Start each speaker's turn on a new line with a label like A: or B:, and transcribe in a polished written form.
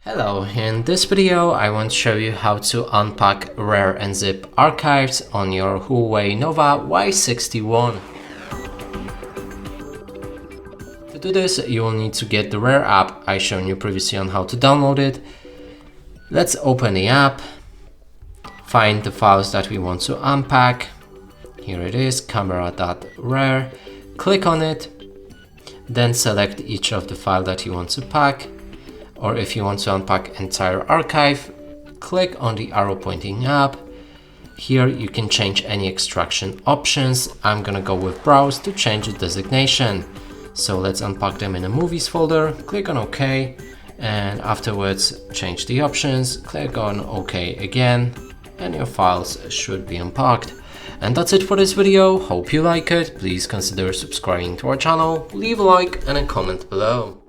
A: Hello, in this video I want to show you how to unpack RAR and zip archives on your Huawei Nova Y61. To do this, you will need to get the RAR app I showed you previously on how to download it. Let's open the app, find the files that we want to unpack. Here it is, camera.rar. Click on it, then select each of the files that you want to pack. Or if you want to unpack entire archive, click on the arrow pointing up. Here you can change any extraction options. I'm gonna go with browse to change the designation. So let's unpack them in a movies folder, click on OK, and afterwards change the options, click on OK again, and your files should be unpacked. And that's it for this video. Hope you like it. Please consider subscribing to our channel, leave a like and a comment below.